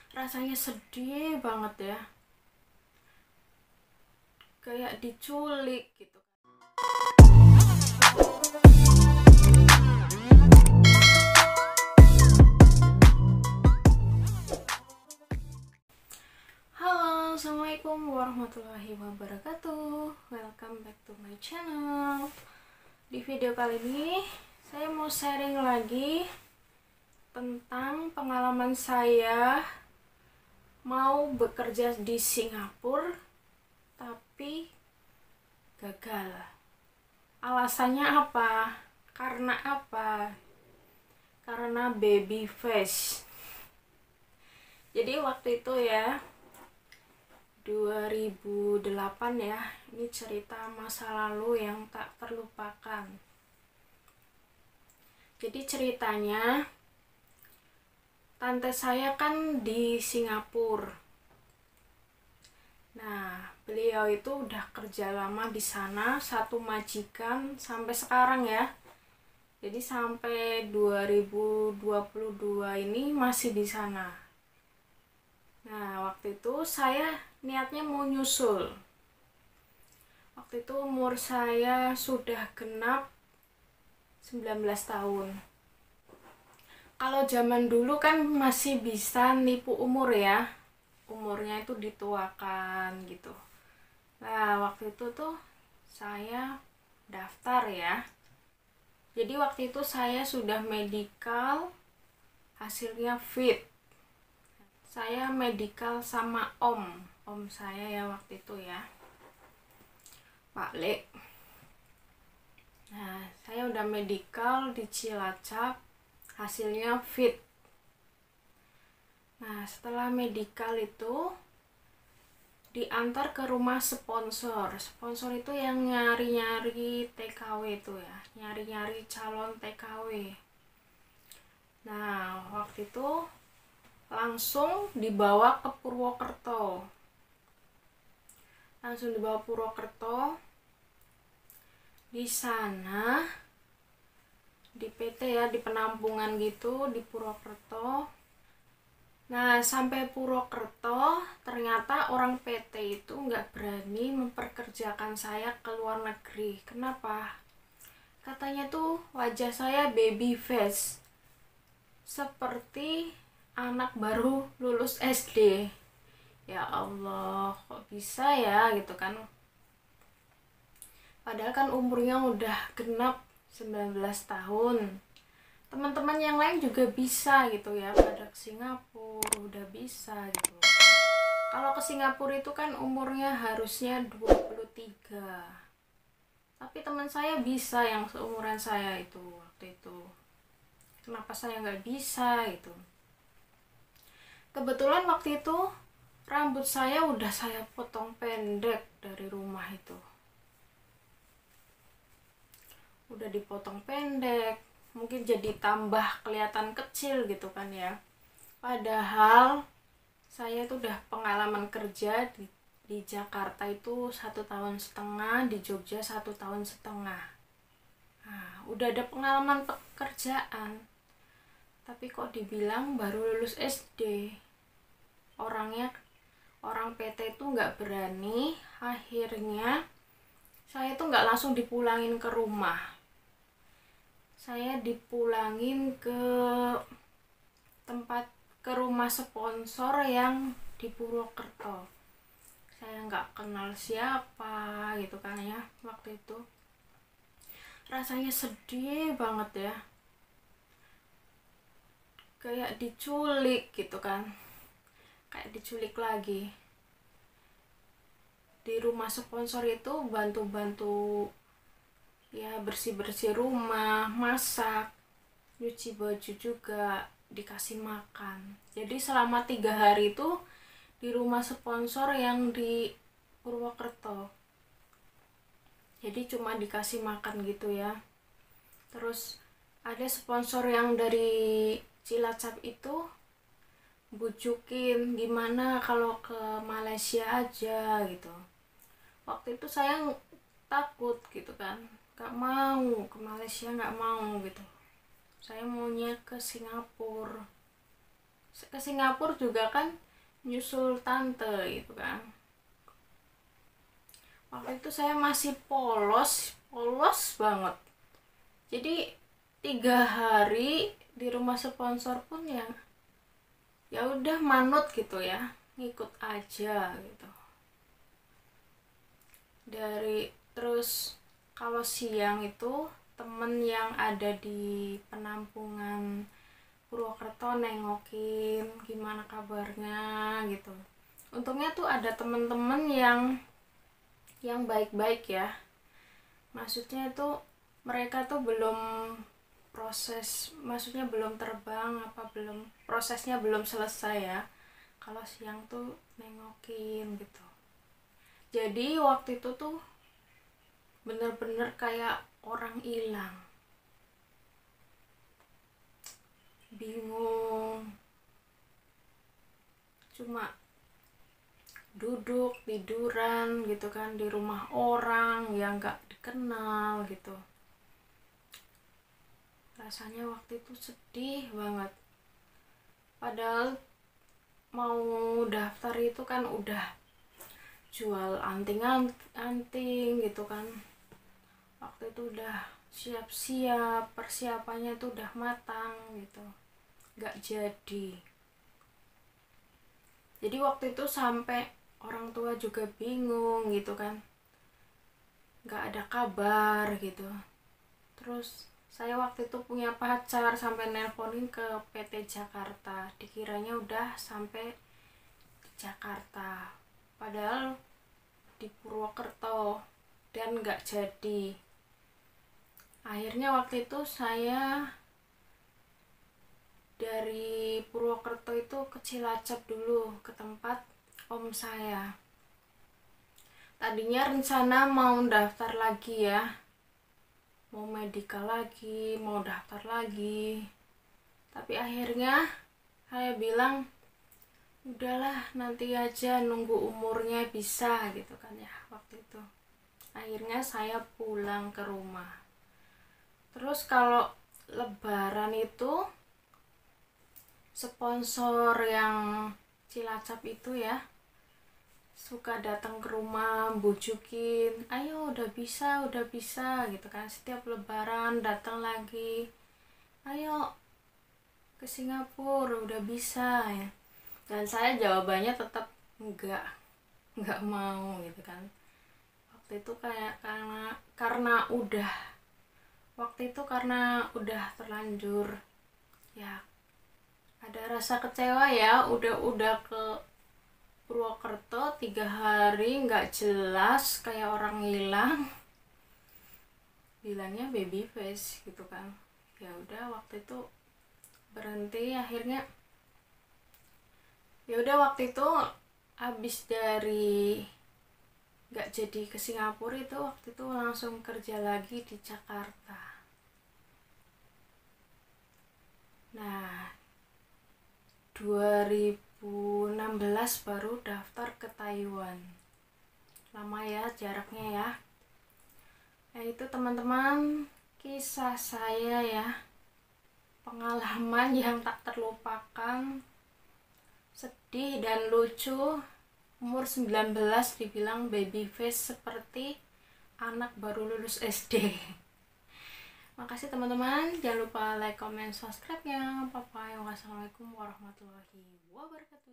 Rasanya sedih banget ya, kayak diculik gitu. Halo, assalamualaikum warahmatullahi wabarakatuh. Welcome back to my channel. Di video kali ini saya mau sharing lagi tentang pengalaman saya mau bekerja di Singapura tapi gagal. Alasannya apa? Karena apa? Karena baby face. Jadi waktu itu ya 2008 ya, ini cerita masa lalu yang tak terlupakan. Jadi ceritanya tante saya kan di Singapura. Nah, beliau itu udah kerja lama di sana, satu majikan sampai sekarang ya. Jadi sampai 2022 ini masih di sana. Nah, waktu itu saya niatnya mau nyusul. Waktu itu umur saya sudah genap 19 tahun. Kalau zaman dulu kan masih bisa nipu umur ya. Umurnya itu dituakan gitu. Nah, waktu itu tuh saya daftar ya. Jadi waktu itu saya sudah medical, hasilnya fit. Saya medical sama om saya ya waktu itu ya, Pak Le. Nah, saya udah medical di Cilacap, hasilnya fit. Nah, setelah medical itu diantar ke rumah sponsor. Sponsor itu yang nyari-nyari TKW itu ya, nyari-nyari calon TKW. Nah, waktu itu langsung dibawa ke Purwokerto. Di sana di PT ya, di penampungan gitu di Purwokerto. Nah, sampai Purwokerto ternyata orang PT itu nggak berani memperkerjakan saya ke luar negeri. Kenapa? Katanya tuh wajah saya baby face, seperti anak baru lulus SD. Ya Allah, kok bisa ya gitu kan. Padahal kan umurnya udah genap 19 tahun. Teman-teman yang lain juga bisa gitu ya, pada ke Singapura udah bisa gitu. Kalau ke Singapura itu kan umurnya harusnya 23. Tapi teman saya bisa yang seumuran saya itu waktu itu. Kenapa saya nggak bisa gitu? Kebetulan waktu itu rambut saya udah saya potong pendek dari rumah itu. Udah dipotong pendek, mungkin jadi tambah kelihatan kecil gitu kan ya. Padahal saya itu udah pengalaman kerja di Jakarta itu 1,5 tahun, di Jogja 1,5 tahun. Nah, udah ada pengalaman pekerjaan, tapi kok dibilang baru lulus SD. Orang PT itu nggak berani. Akhirnya saya tuh nggak langsung dipulangin ke rumah, saya dipulangin ke rumah sponsor yang di Purwokerto. Saya nggak kenal siapa gitu kan ya. Waktu itu rasanya sedih banget ya, kayak diculik gitu kan, kayak diculik lagi. Di rumah sponsor itu bantu-bantu ya, bersih-bersih rumah, masak, nyuci baju juga, dikasih makan. Jadi selama 3 hari itu di rumah sponsor yang di Purwokerto. Jadi cuma dikasih makan gitu ya. Terus ada sponsor yang dari Cilacap itu bujukin gimana kalau ke Malaysia aja gitu. Waktu itu saya takut gitu kan, gak mau ke Malaysia, gak mau gitu. Saya maunya ke Singapura. ke Singapura juga kan nyusul tante gitu kan. Waktu itu saya masih polos banget. Jadi 3 hari di rumah sponsor pun ya udah manut gitu ya, ngikut aja gitu. Terus kalau siang itu temen yang ada di penampungan Purwokerto nengokin gimana kabarnya gitu. Untungnya tuh ada temen-temen yang baik-baik ya. Maksudnya itu mereka tuh maksudnya belum terbang, prosesnya belum selesai ya. Kalau siang tuh nengokin gitu. Jadi waktu itu tuh bener-bener kayak orang hilang, bingung, cuma duduk tiduran gitu kan di rumah orang yang gak dikenal gitu. Rasanya waktu itu sedih banget, padahal mau daftar itu kan udah jual anting gitu kan. Waktu itu udah siap-siap, persiapannya tuh udah matang gitu, gak jadi. Jadi waktu itu sampai orang tua juga bingung gitu kan, gak ada kabar gitu. Terus saya waktu itu punya pacar, sampai nelponin ke PT Jakarta, dikiranya udah sampai di Jakarta, padahal di Purwokerto, dan gak jadi. Akhirnya waktu itu saya dari Purwokerto itu ke Cilacap dulu, ke tempat om saya. Tadinya rencana mau daftar lagi ya, mau medical lagi, mau daftar lagi, tapi akhirnya saya bilang udahlah nanti aja, nunggu umurnya bisa gitu kan ya waktu itu. Akhirnya saya pulang ke rumah. Terus kalau lebaran itu sponsor yang Cilacap itu ya suka datang ke rumah bujukin, ayo udah bisa gitu kan. Setiap lebaran datang lagi, ayo ke Singapura udah bisa ya. Dan saya jawabannya tetap enggak mau gitu kan. Waktu itu kayak karena udah terlanjur ya, ada rasa kecewa ya. Udah ke Purwokerto 3 hari nggak jelas, kayak orang hilang, bilangnya baby face gitu kan. Ya udah waktu itu berhenti. Akhirnya ya udah waktu itu habis dari nggak jadi ke Singapura itu, waktu itu langsung kerja lagi di Jakarta. Nah 2016 baru daftar ke Taiwan. Lama ya jaraknya ya. Nah itu teman-teman kisah saya ya, pengalaman yang tak terlupakan, sedih dan lucu. Umur 19 dibilang baby face seperti anak baru lulus SD. Makasih teman-teman, jangan lupa like, comment, subscribe-nya. Bye-bye. Wassalamualaikum warahmatullahi wabarakatuh.